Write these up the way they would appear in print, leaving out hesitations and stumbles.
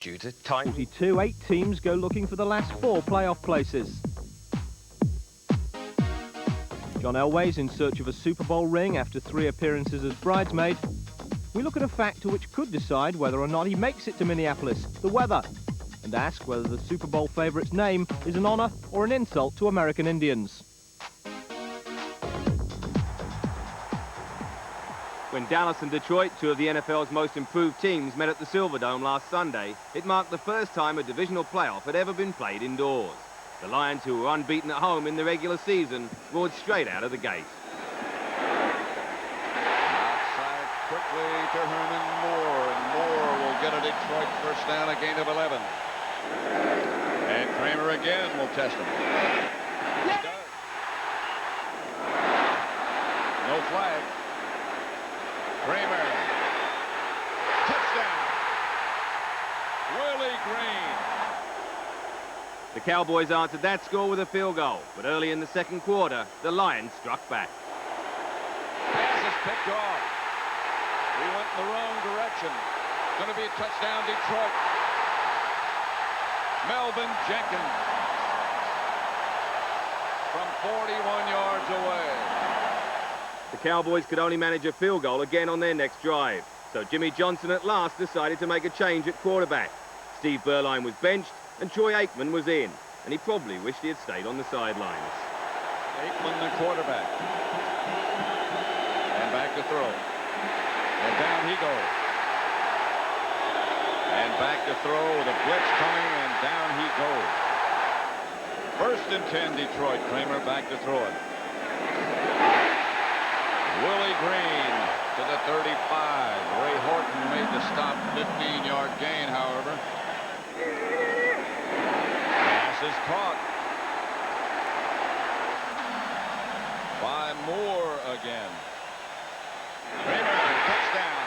Due to time. 42, 8 teams go looking for the last 4 playoff places. John Elway's in search of a Super Bowl ring after 3 appearances as bridesmaid. We look at a factor which could decide whether or not he makes it to Minneapolis, the weather, and ask whether the Super Bowl favourite's name is an honour or an insult to American Indians. When Dallas and Detroit, two of the NFL's most improved teams, met at the Silverdome last Sunday, it marked the first time a divisional playoff had ever been played indoors. The Lions, who were unbeaten at home in the regular season, roared straight out of the gate. Outside quickly to Herman Moore, and Moore will get a Detroit first down, a gain of 11. And Kramer again will test him. He does. No flag. Kramer. Touchdown. Willie Green. The Cowboys answered that score with a field goal, but early in the second quarter, the Lions struck back. Pass is picked off. He went in the wrong direction. Going to be a touchdown, Detroit. Melvin Jenkins from 41 yards away. The Cowboys could only manage a field goal again on their next drive, so Jimmy Johnson at last decided to make a change at quarterback. Steve Berline was benched and Troy Aikman was in, and he probably wished he had stayed on the sidelines. Aikman, the quarterback. And back to throw. And down he goes. And back to throw with a blitz coming, and down he goes. First and 10, Detroit. Kramer back to throw it. Willie Green to the 35. Ray Horton made the stop, 15-yard gain, however. Pass is caught by Moore again. Kramer, touchdown.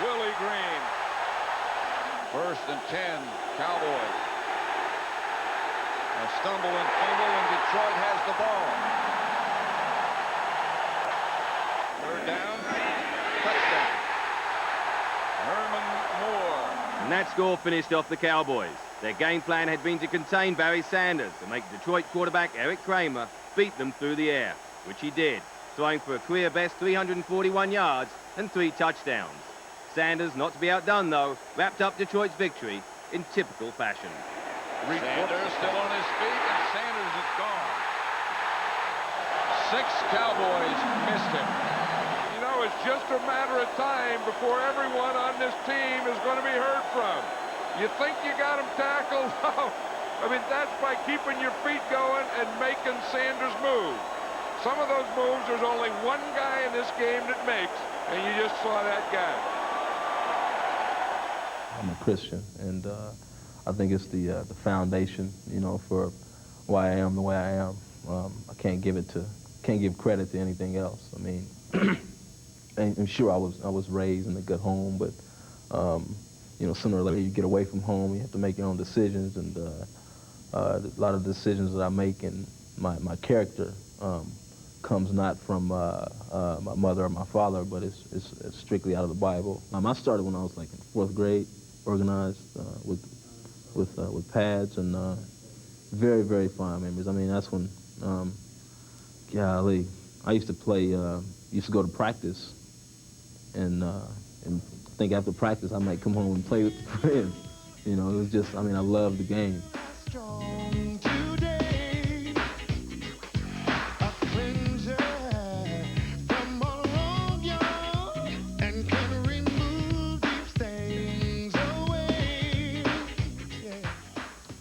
Willie Green. First and 10, Cowboys. A stumble and fumble, and Detroit has the ball. Third down, touchdown. Herman Moore. And that score finished off the Cowboys. Their game plan had been to contain Barry Sanders and make Detroit quarterback Eric Kramer beat them through the air, which he did, throwing for a career-best 341 yards and 3 touchdowns. Sanders, not to be outdone, though, wrapped up Detroit's victory in typical fashion. Sanders still on his feet, and Sanders is gone. 6 Cowboys missed him. You know, it's just a matter of time before everyone on this team is going to be heard from. You think you got him tackled? I mean, that's by keeping your feet going and making Sanders move. Some of those moves, there's only one guy in this game that makes, and you just saw that guy. I'm a Christian, and I think it's the foundation, you know, for why I am the way I am. I can't give credit to anything else. I mean, I'm sure I was raised in a good home, but you know, sooner or later you get away from home, you have to make your own decisions, and a lot of decisions that I make and my character comes not from my mother or my father, but it's strictly out of the Bible. I started when I was like in 4th grade, organized with pads, and very, very fond memories. I mean, that's when, golly, I used to play, used to go to practice, and think after practice I might come home and play with friends. You know, it was just, I mean, I loved the game.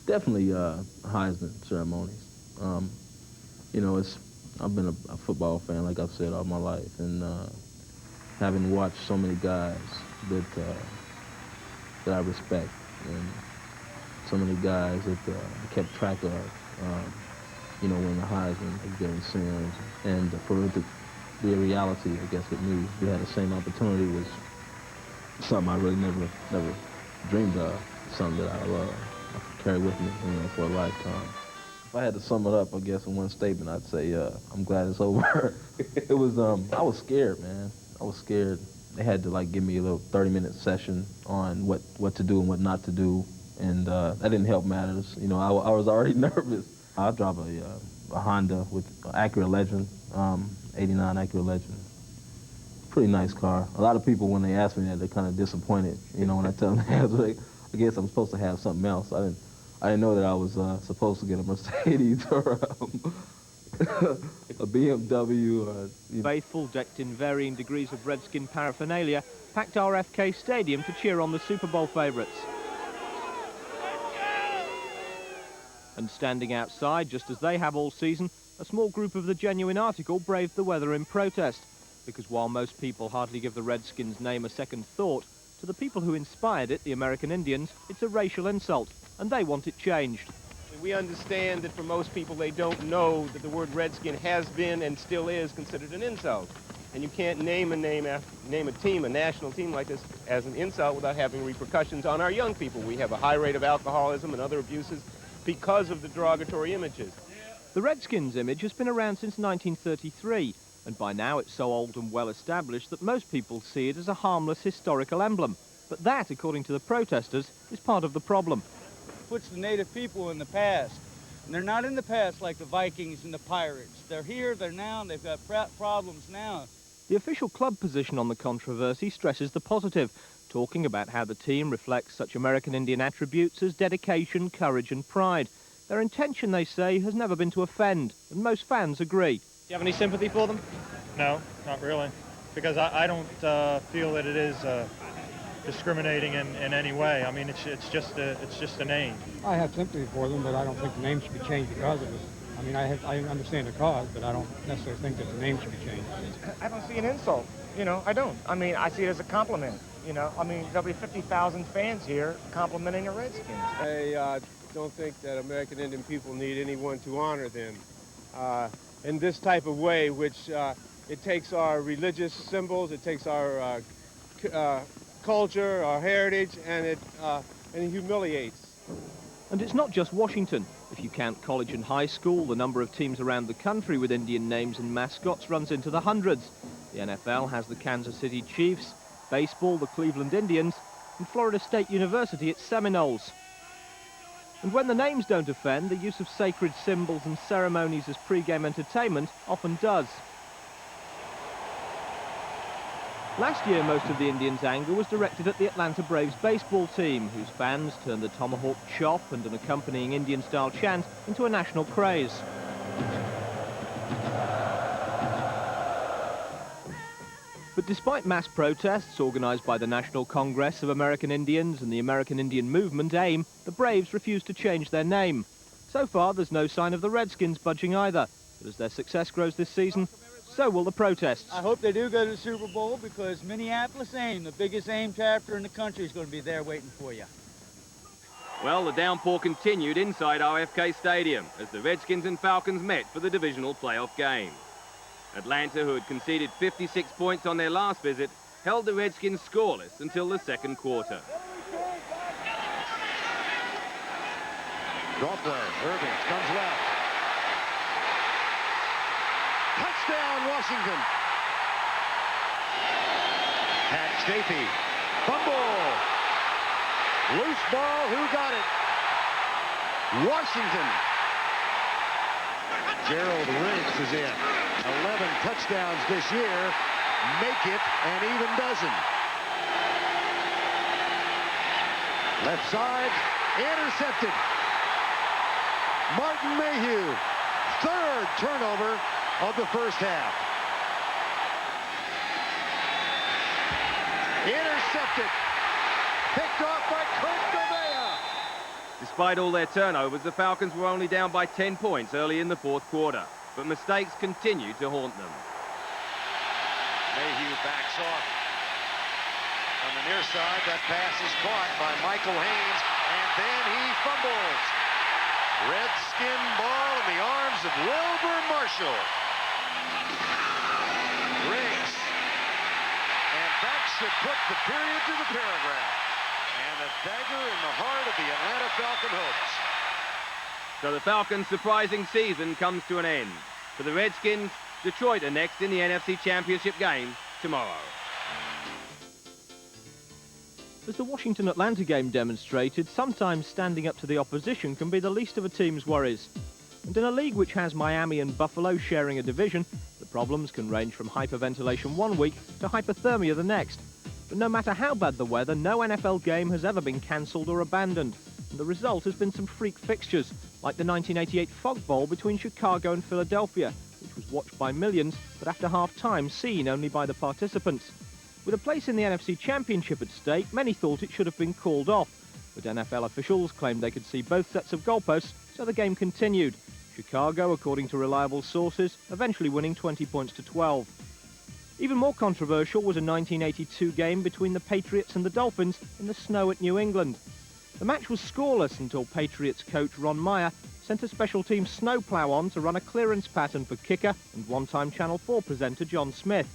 Definitely Heisman ceremonies. You know, I've been a football fan, like I've said, all my life, and having watched so many guys that I respect, and so many guys that I kept track of, you know, when the Heisman, like Gary Sims, and for it to be a reality, I guess, with me, we had the same opportunity, was something I really never dreamed of, something that I love. Carry with me, you know, for a lifetime. If I had to sum it up, I guess, in one statement, I'd say I'm glad it's over. It was, I was scared, man. I was scared, they had to like give me a little 30-minute session on what to do and what not to do, and that didn't help matters. You know, I was already nervous. I drove a Honda with Acura Legend, 89 Acura Legend. Pretty nice car. A lot of people, when they ask me that, they're kind of disappointed. You know, when I tell them I guess I'm supposed to have something else. I didn't know that I was supposed to get a Mercedes or a BMW. Or, Faithful, decked in varying degrees of Redskin paraphernalia, packed RFK Stadium to cheer on the Super Bowl favourites. And standing outside, just as they have all season, a small group of the genuine article braved the weather in protest. Because while most people hardly give the Redskins' name a second thought, to the people who inspired it, the American Indians, it's a racial insult, and they want it changed. We understand that for most people, they don't know that the word Redskin has been and still is considered an insult. And you can't name a team, a national team like this, as an insult without having repercussions on our young people. We have a high rate of alcoholism and other abuses because of the derogatory images. The Redskins image has been around since 1933, and by now it's so old and well established that most people see it as a harmless historical emblem. But that, according to the protesters, is part of the problem. Puts the native people in the past. And they're not in the past like the Vikings and the Pirates. They're here, they're now, and they've got problems now. The official club position on the controversy stresses the positive, talking about how the team reflects such American Indian attributes as dedication, courage and pride. Their intention, they say, has never been to offend, and most fans agree. Do you have any sympathy for them? No, not really, because I don't feel that it is discriminating in any way. I mean, it's just a name. I have sympathy for them, but I don't think the name should be changed because of it. I mean, I understand the cause, but I don't necessarily think that the name should be changed. I don't see an insult. You know, I don't. I mean, I see it as a compliment. You know, I mean, there'll be 50,000 fans here complimenting the Redskins. I don't think that American Indian people need anyone to honor them in this type of way, which it takes our religious symbols, it takes our culture, our heritage, and it humiliates. And it's not just Washington. If you count college and high school, the number of teams around the country with Indian names and mascots runs into the hundreds. The NFL has the Kansas City Chiefs, baseball, the Cleveland Indians, and Florida State University, its Seminoles. And when the names don't offend, the use of sacred symbols and ceremonies as pre-game entertainment often does. Last year, most of the Indians' anger was directed at the Atlanta Braves baseball team, whose fans turned the tomahawk chop and an accompanying Indian-style chant into a national craze. But despite mass protests organised by the National Congress of American Indians and the American Indian Movement, AIM, the Braves refused to change their name. So far, there's no sign of the Redskins budging either. But as their success grows this season, so will the protests. I hope they do go to the Super Bowl because Minneapolis AIM, the biggest AIM chapter in the country, is going to be there waiting for you. Well, the downpour continued inside RFK Stadium as the Redskins and Falcons met for the divisional playoff game. Atlanta, who had conceded 56 points on their last visit, held the Redskins scoreless until the second quarter. Draw play. Irving comes left. Touchdown, Washington. Pat Stapey. Fumble. Loose ball. Who got it? Washington. Gerald Riggs is in. 11 touchdowns this year. Make it an even dozen. Left side. Intercepted. Martin Mayhew. Third turnover of the first half. Intercepted. Picked off by Kurt Gouveia. Despite all their turnovers, the Falcons were only down by 10 points early in the fourth quarter, but mistakes continued to haunt them. Mayhew backs off. On the near side, that pass is caught by Michael Haynes, and then he fumbles. Redskin ball in the arms of Wilbur Marshall. Riggs. And that should put the period to the paragraph. And a dagger in the heart of the Atlanta Falcon hopes. So the Falcons' surprising season comes to an end. For the Redskins, Detroit are next in the NFC Championship game tomorrow. As the Washington-Atlanta game demonstrated, sometimes standing up to the opposition can be the least of a team's worries. And in a league which has Miami and Buffalo sharing a division, the problems can range from hyperventilation one week to hypothermia the next. But no matter how bad the weather, no NFL game has ever been cancelled or abandoned. And the result has been some freak fixtures, like the 1988 Fog Bowl between Chicago and Philadelphia, which was watched by millions, but after half-time seen only by the participants. With a place in the NFC Championship at stake, many thought it should have been called off, but NFL officials claimed they could see both sets of goalposts, so the game continued. Chicago, according to reliable sources, eventually winning 20 points to 12. Even more controversial was a 1982 game between the Patriots and the Dolphins in the snow at New England. The match was scoreless until Patriots coach Ron Meyer sent a special team snowplow on to run a clearance pattern for kicker and one-time Channel 4 presenter John Smith.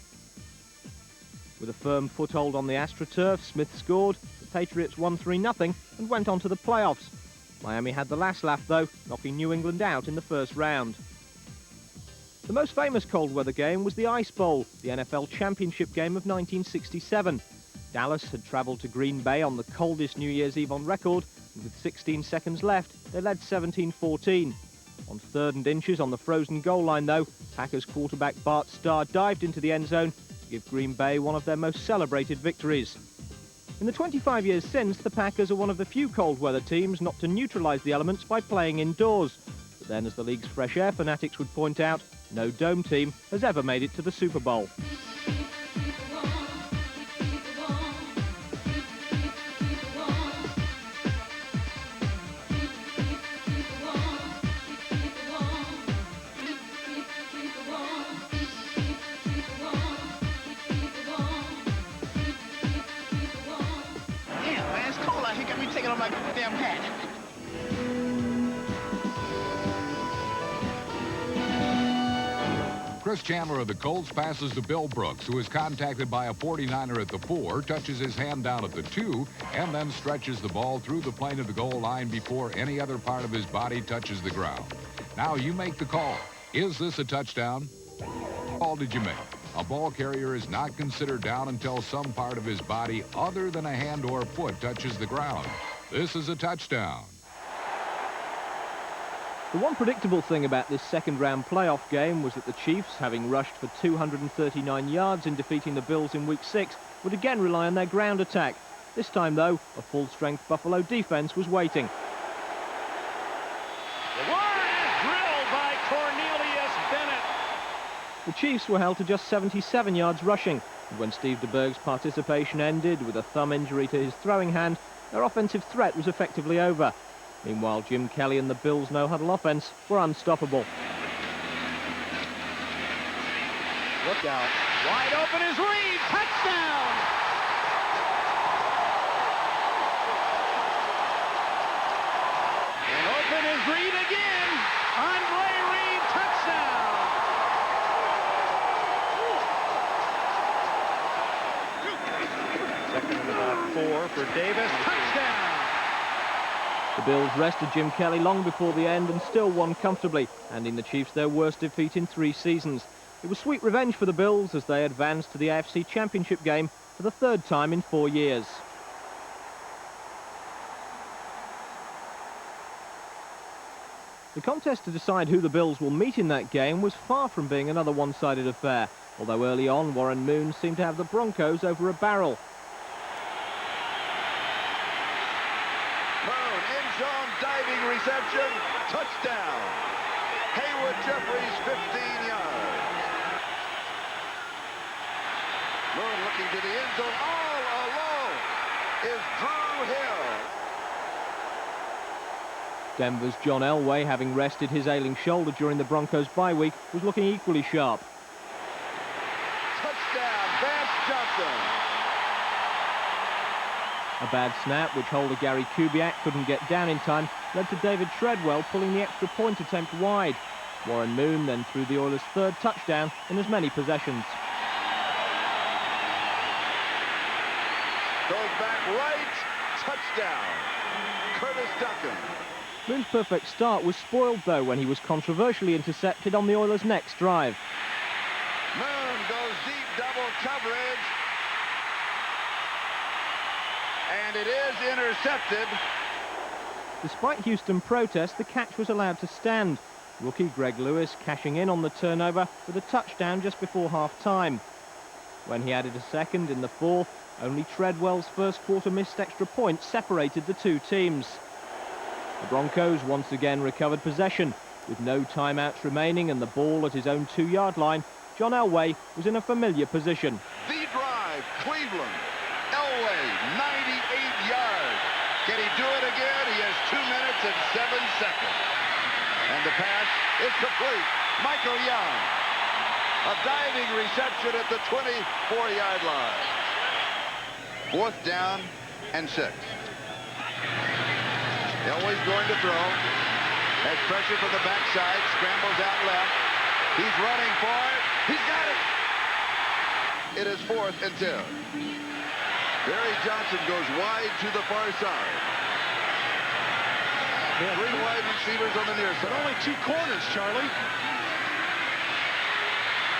With a firm foothold on the AstroTurf, Smith scored, the Patriots won 3-0 and went on to the playoffs. Miami had the last laugh though, knocking New England out in the first round. The most famous cold weather game was the Ice Bowl, the NFL championship game of 1967. Dallas had travelled to Green Bay on the coldest New Year's Eve on record, and with 16 seconds left, they led 17-14. On 3rd and inches on the frozen goal line though, Packers quarterback Bart Starr dived into the end zone to give Green Bay one of their most celebrated victories. In the 25 years since, the Packers are one of the few cold weather teams not to neutralise the elements by playing indoors. But then, as the league's fresh air fanatics would point out, no dome team has ever made it to the Super Bowl. Chris Chandler of the Colts passes to Bill Brooks, who is contacted by a 49er at the 4, touches his hand down at the 2, and then stretches the ball through the plane of the goal line before any other part of his body touches the ground. Now you make the call. Is this a touchdown? What call did you make? A ball carrier is not considered down until some part of his body other than a hand or foot touches the ground. This is a touchdown. The one predictable thing about this second-round playoff game was that the Chiefs, having rushed for 239 yards in defeating the Bills in Week 6, would again rely on their ground attack. This time, though, a full-strength Buffalo defense was waiting. The word is drilled by Cornelius Bennett. The Chiefs were held to just 77 yards rushing, and when Steve DeBerg's participation ended with a thumb injury to his throwing hand, their offensive threat was effectively over. Meanwhile, Jim Kelly and the Bills' no-huddle offense were unstoppable. Look out. Wide open is Reed. Touchdown! And open is Reed again. Andre Reed, touchdown! Second and about 4 for Davis. Touchdown! The Bills rested Jim Kelly long before the end and still won comfortably, handing the Chiefs their worst defeat in 3 seasons. It was sweet revenge for the Bills as they advanced to the AFC Championship game for the 3rd time in 4 years. The contest to decide who the Bills will meet in that game was far from being another one-sided affair, although early on Warren Moon seemed to have the Broncos over a barrel. Diving reception, touchdown. Haywood Jeffries, 15 yards. Moon looking to the end zone, all alone is Drew Hill. Denver's John Elway, having rested his ailing shoulder during the Broncos' bye week, was looking equally sharp. Touchdown, Vance Johnson. A bad snap, which holder Gary Kubiak couldn't get down in time, led to David Treadwell pulling the extra point attempt wide. Warren Moon then threw the Oilers' 3rd touchdown in as many possessions. Goes back right, touchdown. Curtis Duncan. Moon's perfect start was spoiled, though, when he was controversially intercepted on the Oilers' next drive. Moon goes deep double coverage. and it is intercepted. Despite Houston protests, the catch was allowed to stand. Rookie Greg Lewis cashing in on the turnover with a touchdown just before half-time. When he added a second in the fourth, only Treadwell's first quarter missed extra point separated the two teams. The Broncos once again recovered possession. With no timeouts remaining and the ball at his own 2-yard line, John Elway was in a familiar position. The drive, Cleveland. Elway, 98 yards. Can he do it again? He has 2 minutes and 7 seconds. And the pass is complete. Michael Young. A diving reception at the 24-yard line. 4th down and 6. Elway's going to throw. Has pressure from the backside. Scrambles out left. He's running for it. He's got it. It is 4th and 10. Barry Johnson goes wide to the far side. 3 wide receivers on the near side. But only 2 corners, Charlie.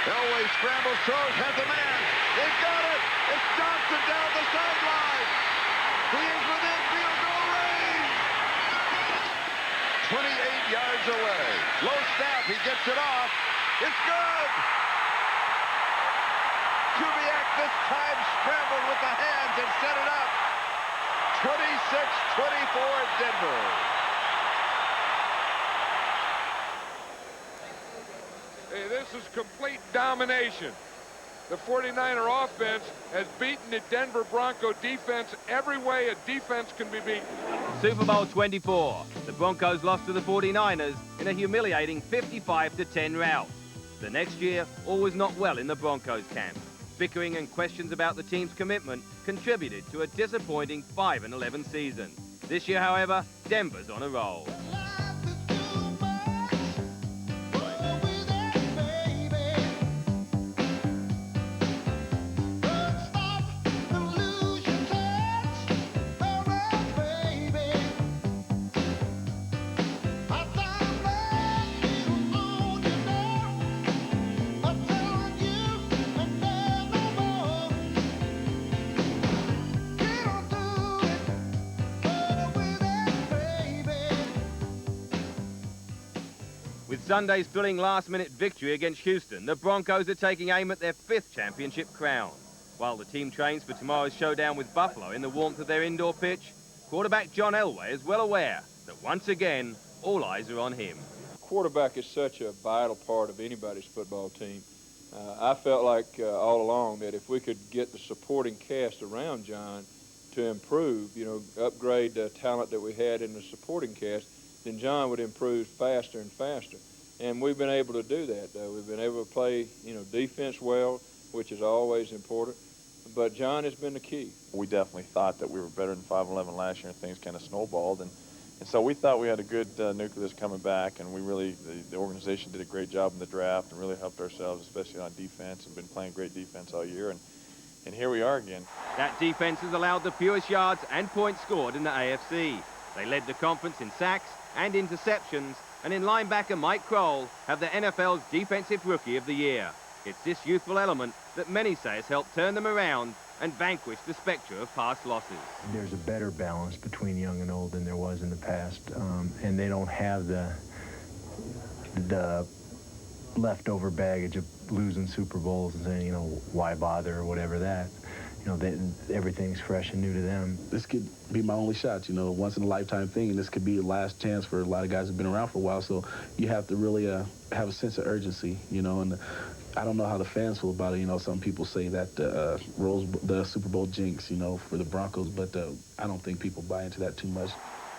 Elway scrambles, throws, has a man. They've got it. It's Johnson down the sideline. He is within field goal range. 28 yards away. Low snap. He gets it off. It's good. Kubiak this time scrambled with the hands and set it up. 26-24 Denver. Hey, this is complete domination. The 49er offense has beaten the Denver Bronco defense every way a defense can be beaten. Super Bowl 24. The Broncos lost to the 49ers in a humiliating 55-10 rout. The next year, all was not well in the Broncos camp. Bickering and questions about the team's commitment contributed to a disappointing 5-11 season. This year, however, Denver's on a roll. With Sunday's thrilling last-minute victory against Houston, the Broncos are taking aim at their 5th championship crown. While the team trains for tomorrow's showdown with Buffalo in the warmth of their indoor pitch, quarterback John Elway is well aware that once again, all eyes are on him. Quarterback is such a vital part of anybody's football team. I felt like all along that if we could get the supporting cast around John to improve, upgrade the talent that we had in the supporting cast, then John would improve faster and faster. And we've been able to do that. We've been able to play, defense well, which is always important. But John has been the key. We definitely thought that we were better than 5-11 last year, and things kind of snowballed. And so we thought we had a good nucleus coming back, and we really, the organization did a great job in the draft and really helped ourselves, especially on defense, and been playing great defense all year. And here we are again. That defense has allowed the fewest yards and points scored in the AFC. They led the conference in sacks and interceptions, and in linebacker Mike Kroll have the NFL's Defensive Rookie of the Year. It's this youthful element that many say has helped turn them around and vanquish the spectre of past losses. There's a better balance between young and old than there was in the past, and they don't have the leftover baggage of losing Super Bowls and saying, why bother or whatever that. Everything's fresh and new to them. This could be my only shot, once in a lifetime thing, and this could be the last chance for a lot of guys who've been around for a while. So you have to really have a sense of urgency, and I don't know how the fans feel about it. Some people say that the Super Bowl jinx, for the Broncos, but I don't think people buy into that too much.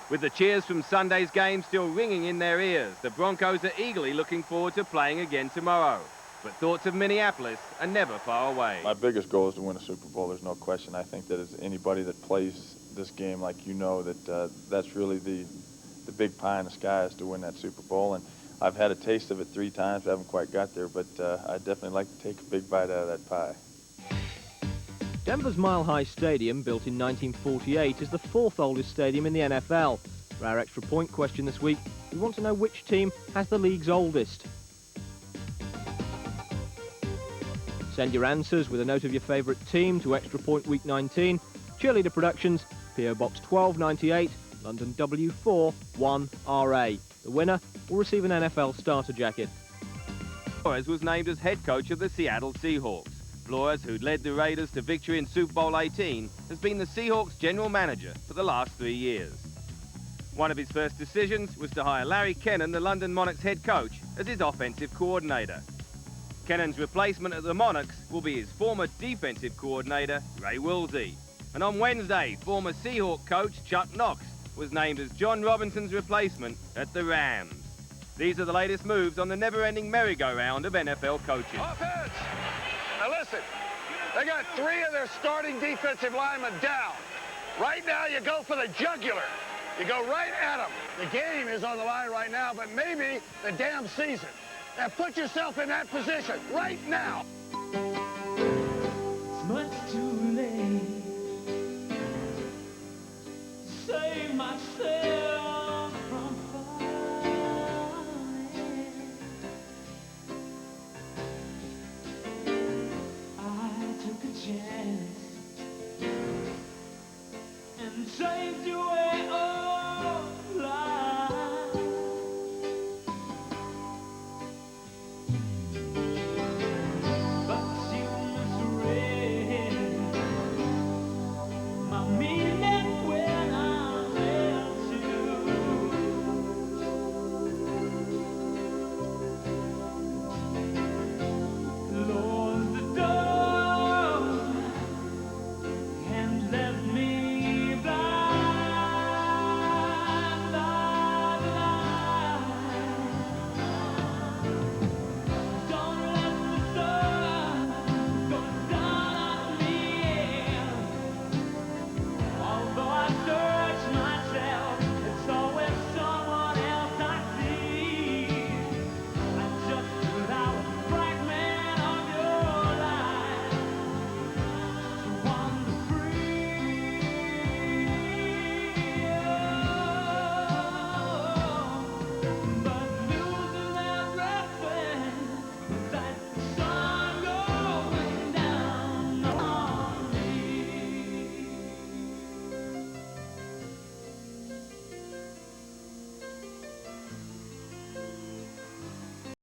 With the cheers from Sunday's game still ringing in their ears, the Broncos are eagerly looking forward to playing again tomorrow. But thoughts of Minneapolis are never far away. My biggest goal is to win a Super Bowl. There's no question. I think that as anybody that plays this game, like that that's really the big pie in the sky is to win that Super Bowl. And I've had a taste of it 3 times. I haven't quite got there, but I'd definitely like to take a big bite out of that pie. Denver's Mile High Stadium, built in 1948, is the 4th oldest stadium in the NFL. For our extra point question this week, we want to know which team has the league's oldest. Send your answers with a note of your favourite team to Extra Point Week 19, Cheerleader Productions, PO Box 1298, London W4 1RA. The winner will receive an NFL starter jacket. Flores was named as head coach of the Seattle Seahawks. Flores, who'd led the Raiders to victory in Super Bowl 18, has been the Seahawks general manager for the last 3 years. One of his first decisions was to hire Larry Kennan, the London Monarchs head coach, as his offensive coordinator. Kennan's replacement at the Monarchs will be his former defensive coordinator, Ray Woolsey. And on Wednesday, former Seahawk coach Chuck Knox was named as John Robinson's replacement at the Rams. These are the latest moves on the never-ending merry-go-round of NFL coaching. Offense! Now listen, they got 3 of their starting defensive linemen down. Right now, you go for the jugular. You go right at them. The game is on the line right now, but maybe the damn season. Now put yourself in that position right now.